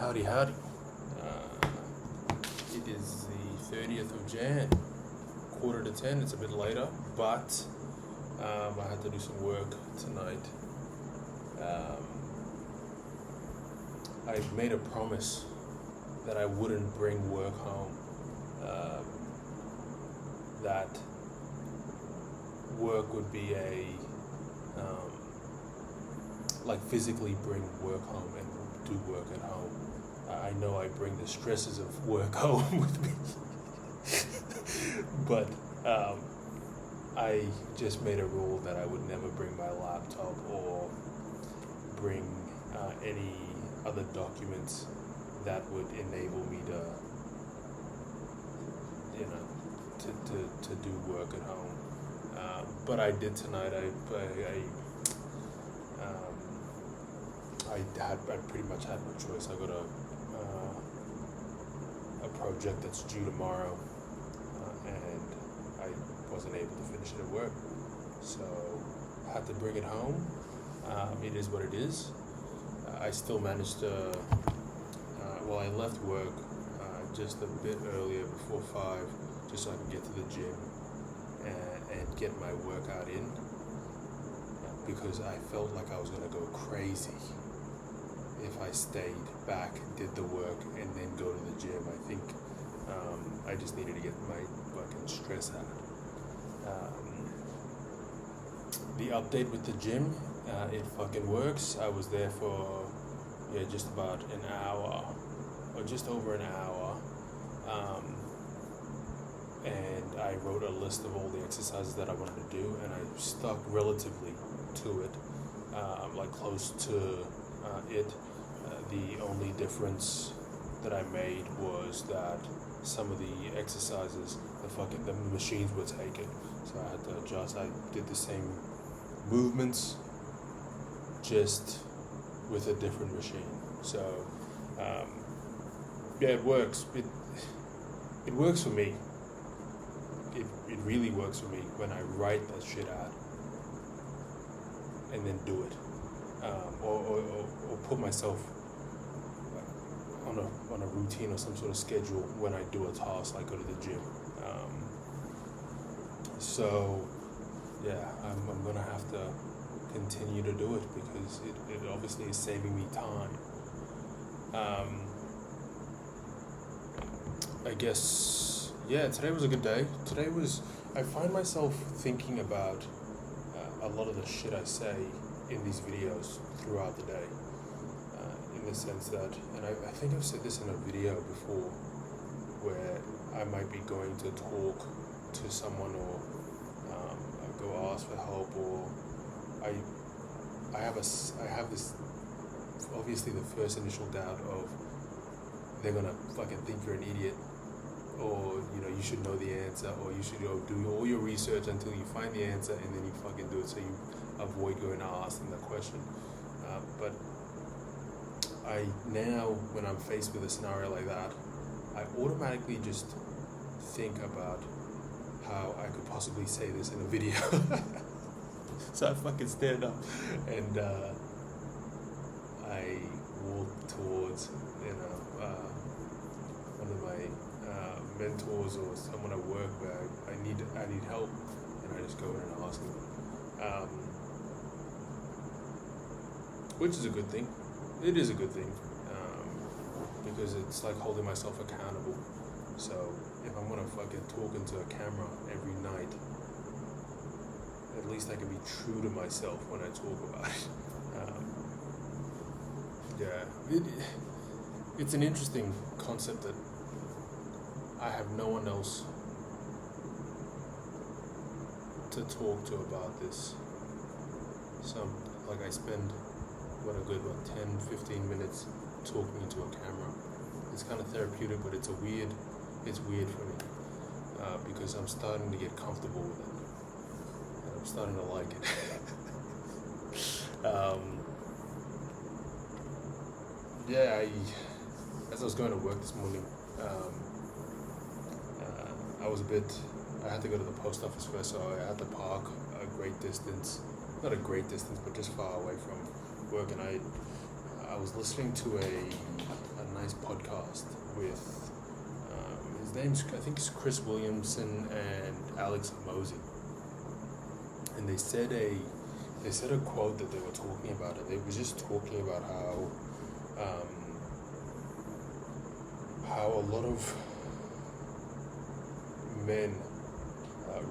Howdy. It is the 30th of Jan, 9:45. It's a bit later, but I had to do some work tonight. I made a promise that I wouldn't bring work home. That work would be like physically bring work home and do work at home. I know I bring the stresses of work home with me, but I just made a rule that I would never bring my laptop or bring any other documents that would enable me to, to do work at home. But I did tonight. I pretty much had no choice. I got a project that's due tomorrow, and I wasn't able to finish it at work, so I had to bring it home. It is what it is. I still managed to. I left work just a bit earlier, before 5, just so I could get to the gym and get my workout in, because I felt like I was gonna go crazy if I stayed back, did the work, and then go to the gym. I think I just needed to get my fucking stress out. The update with the gym, it fucking works. I was there for just about an hour, or just over an hour, and I wrote a list of all the exercises that I wanted to do, and I stuck relatively to it, like close to it. The only difference that I made was that some of the exercises, the machines were taken, so I had to adjust. I did the same movements, just with a different machine. So it works. It works for me. It really works for me when I write that shit out and then do it, or put myself on a routine or some sort of schedule when I do a task, like go to the gym. I'm gonna have to continue to do it, because it obviously is saving me time. I guess, today was a good day. I find myself thinking about a lot of the shit I say in these videos throughout the day, in the sense that, and I think I've said this in a video before, where I might be going to talk to someone, or go ask for help, or I have this, obviously the first initial doubt of they're gonna fucking think you're an idiot, or you should know the answer, or you should do all your research until you find the answer, and then you fucking do it, so you avoid going to ask them the question. But I now, when I'm faced with a scenario like that, I automatically just think about how I could possibly say this in a video. So I fucking stand up and I walk towards one of my mentors or someone at work where I need help, and I just go in and ask them, which is a good thing. It is a good thing, because it's like holding myself accountable. So if I'm gonna fucking talk into a camera every night, at least I can be true to myself when I talk about it. It's an interesting concept that I have no one else to talk to about this. So I spend 10-15 minutes talking into a camera. It's kind of therapeutic, but it's weird for me, because I'm starting to get comfortable with it, and I'm starting to like it. As I was going to work this morning, I had to go to the post office first, so I had to park a great distance, not a great distance, but just far away from work, and I was listening to a nice podcast with his name's, I think it's Chris Williamson and Alex Mosey, and they said a quote that they were talking about it. They were just talking about how a lot of men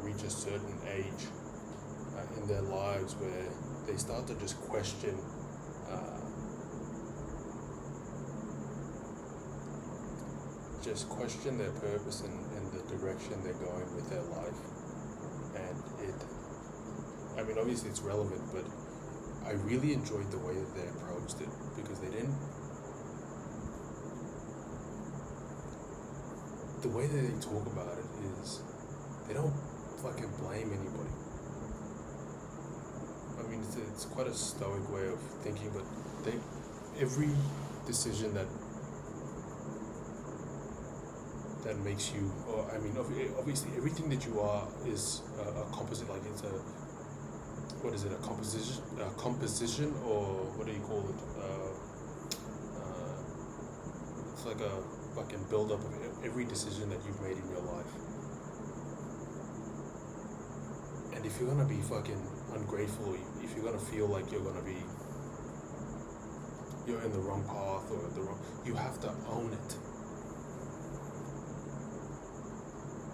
reach a certain age in their lives where they start to just question their purpose and the direction they're going with their life. And I mean, obviously it's relevant, but I really enjoyed the way that they approached it, because the way that they talk about it is they don't fucking blame anybody. I mean, it's quite a stoic way of thinking, but every decision that makes you, or I mean, obviously everything that you are is a composite, like it's a composition, or what do you call it? It's like a fucking build up of every decision that you've made in your life. And if you're gonna be fucking ungrateful, if you're gonna feel like you're in the wrong path or you have to own it.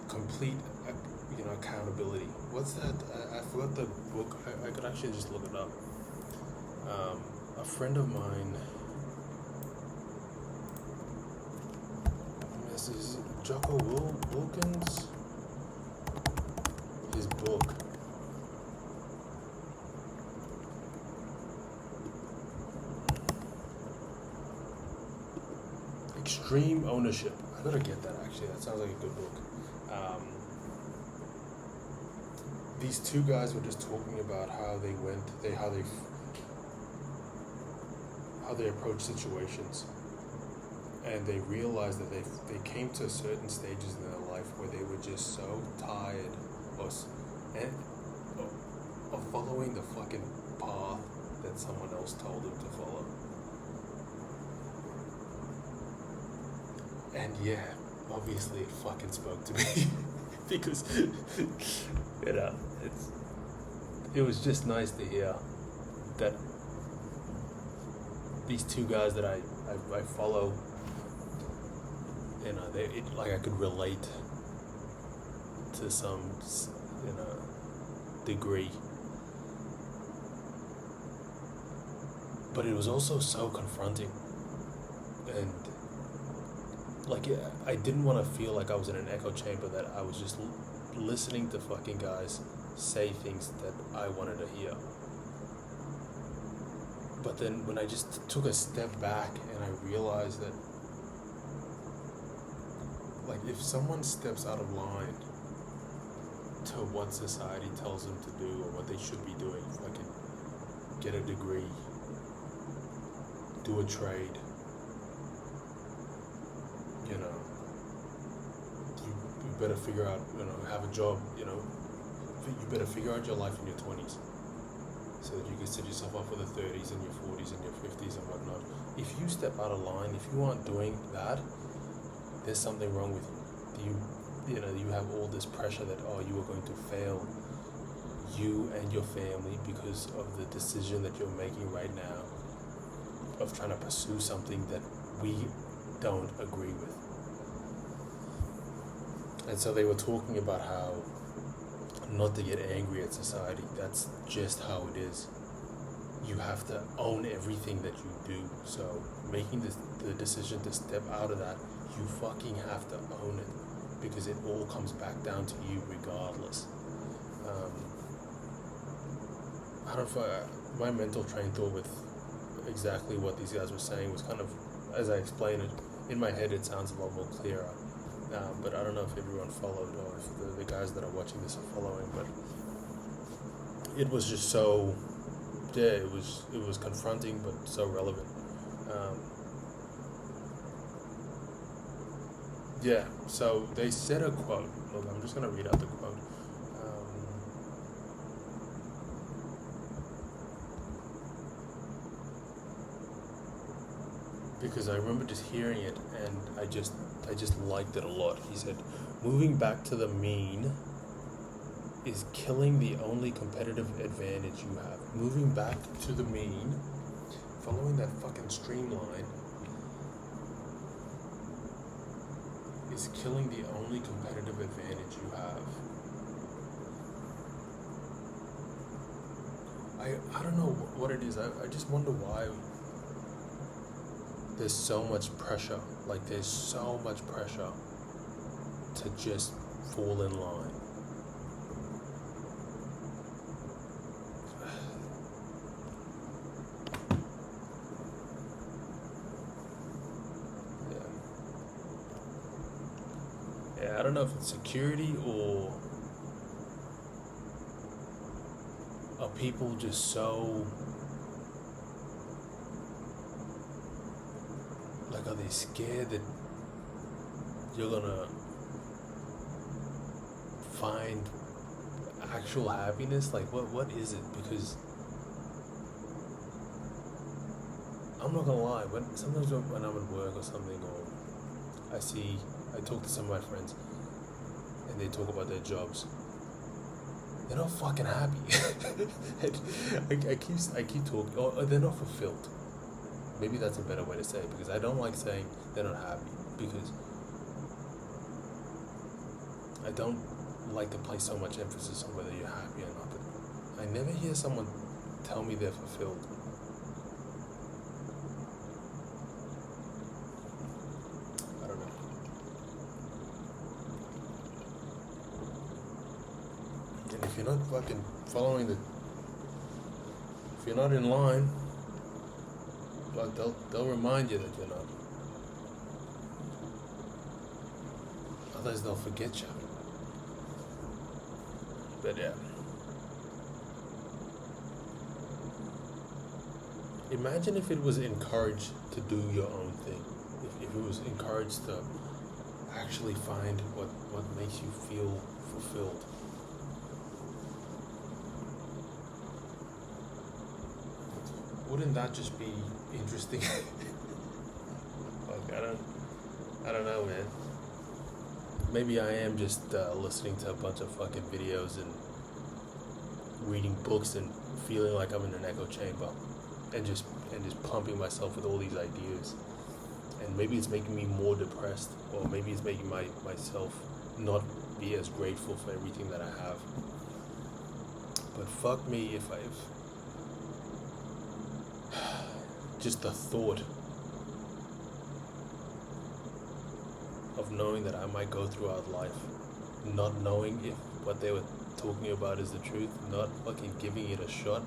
Complete, accountability. What's that? I forgot the book. I could actually just look it up. A friend of mine, this is Jocko Wilkins. His book. Extreme Ownership. I gotta get that, actually. That sounds like a good book. These two guys were just talking about how they approach situations, and they realized that they came to certain stages in their life where they were just so tired of following the fucking path that someone else told them to follow. And yeah, obviously it fucking spoke to me because it was just nice to hear that these two guys that I follow, like I could relate to some degree, but it was also so confronting, and I didn't want to feel like I was in an echo chamber, that I was just listening to fucking guys say things that I wanted to hear. But then when I just took a step back and I realized that, if someone steps out of line to what society tells them to do or what they should be doing, get a degree, do a trade, you better figure out, have a job, you better figure out your life in your 20s so that you can set yourself up for the 30s and your 40s and your 50s and whatnot. If you step out of line, if you aren't doing that, there's something wrong with you. You have all this pressure that, you are going to fail, you and your family, because of the decision that you're making right now of trying to pursue something that we don't agree with. And so they were talking about how not to get angry at society. That's just how it is. You have to own everything that you do. So making the decision to step out of that, you fucking have to own it, because it all comes back down to you regardless. I don't know if my mental train thought with exactly what these guys were saying was kind of, as I explain it, in my head it sounds a lot more clearer. But I don't know if everyone followed, or if the guys that are watching this are following, but it was just so, it was confronting, but so relevant. So they said a quote. Look, I'm just going to read out the quote. because I remember just hearing it and I just liked it a lot. He said, moving back to the mean is killing the only competitive advantage you have. Moving back to the mean, following that fucking streamline, is killing the only competitive advantage you have. I don't know what it is. I just wonder why there's so much pressure. Like, there's so much pressure to just fall in line. Yeah, I don't know if it's security or are people just so, like, are they scared that you're gonna find actual happiness? Like, what is it? Because I'm not gonna lie, sometimes when I'm at work or something, or I talk to some of my friends and they talk about their jobs, they're not fucking happy. I keep talking, or they're not fulfilled. Maybe that's a better way to say it, because I don't like saying they're not happy, because I don't like to place so much emphasis on whether you're happy or not. But I never hear someone tell me they're fulfilled. I don't know. And if you're not fucking following if you're not in line, but they'll remind you that you're not. Otherwise they'll forget you. But yeah. Imagine if it was encouraged to do your own thing. If it was encouraged to actually find what makes you feel fulfilled. Wouldn't that just be interesting? Like, I don't know, man. Maybe I am just listening to a bunch of fucking videos and reading books and feeling like I'm in an echo chamber, and just pumping myself with all these ideas. And maybe it's making me more depressed, or maybe it's making myself not be as grateful for everything that I have. But fuck me if just the thought of knowing that I might go throughout life not knowing if what they were talking about is the truth, not fucking giving it a shot,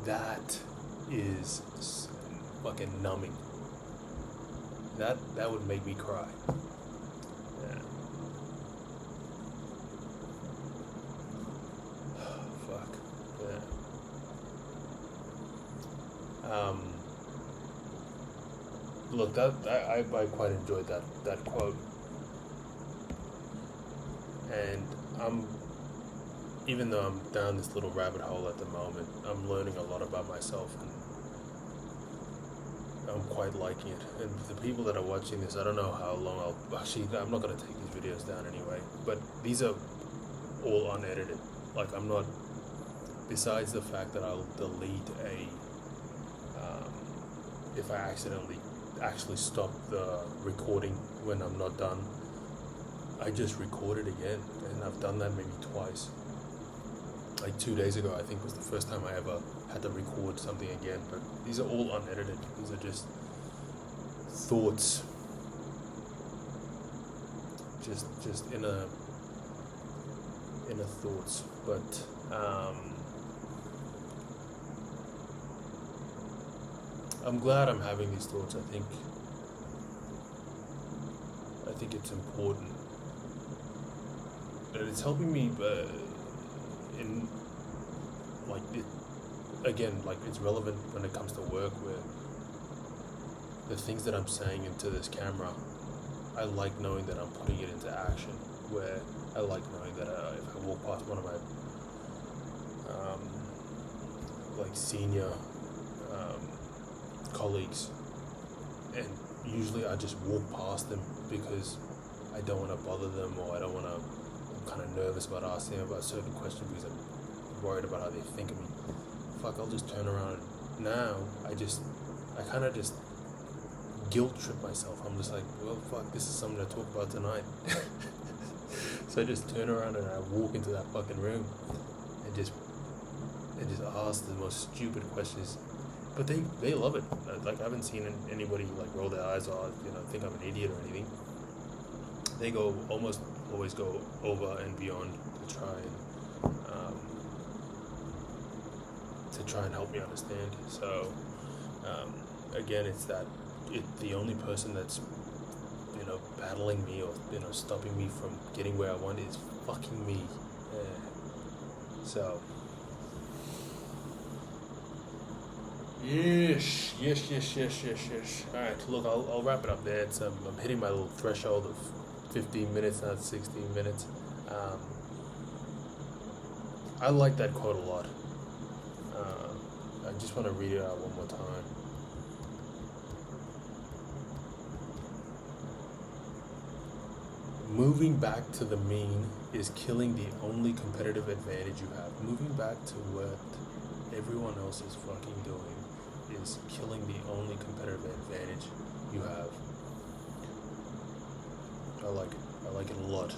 that is fucking numbing. That would make me cry. Yeah. Fuck. Yeah. Look, I quite enjoyed that quote, and even though I'm down this little rabbit hole at the moment, I'm learning a lot about myself, and I'm quite liking it. And the people that are watching this, I don't know how long I'm not going to take these videos down anyway, but these are all unedited. Like, I'm not, besides the fact that I'll delete if I accidentally actually stop the recording when I'm not done, I just record it again, and I've done that maybe twice. Like 2 days ago, I think, was the first time I ever had to record something again. But these are all unedited. These are just thoughts, just inner thoughts. But I'm glad I'm having these thoughts. I think it's important, and it's helping me in, like, it again, like, it's relevant when it comes to work, where the things that I'm saying into this camera, I like knowing that I'm putting it into action, where I like knowing that if I walk past one of my like senior colleagues, and usually I just walk past them because I don't want to bother them, or I don't want to. I'm kind of nervous about asking them about a certain question because I'm worried about how they think of me. Fuck, I'll just turn around. Now I kind of just guilt trip myself. I'm just like, well, fuck, this is something to talk about tonight. So I just turn around and I walk into that fucking room and just ask the most stupid questions. But they love it. Like, I haven't seen anybody like roll their eyes or think I'm an idiot or anything. They almost always go over and beyond to try and help me understand. So again, it's the only person that's battling me or stopping me from getting where I want is fucking me. So yes. Alright, look, I'll wrap it up there. I'm hitting my little threshold of 15 minutes, not 16 minutes. I like that quote a lot. I just want to read it out one more time. Moving back to the mean is killing the only competitive advantage you have. Moving back to what everyone else is fucking doing is killing the only competitive advantage you have. I like it. I like it a lot.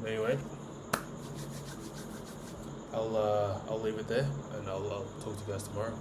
Anyway, I'll leave it there, and I'll talk to you guys tomorrow.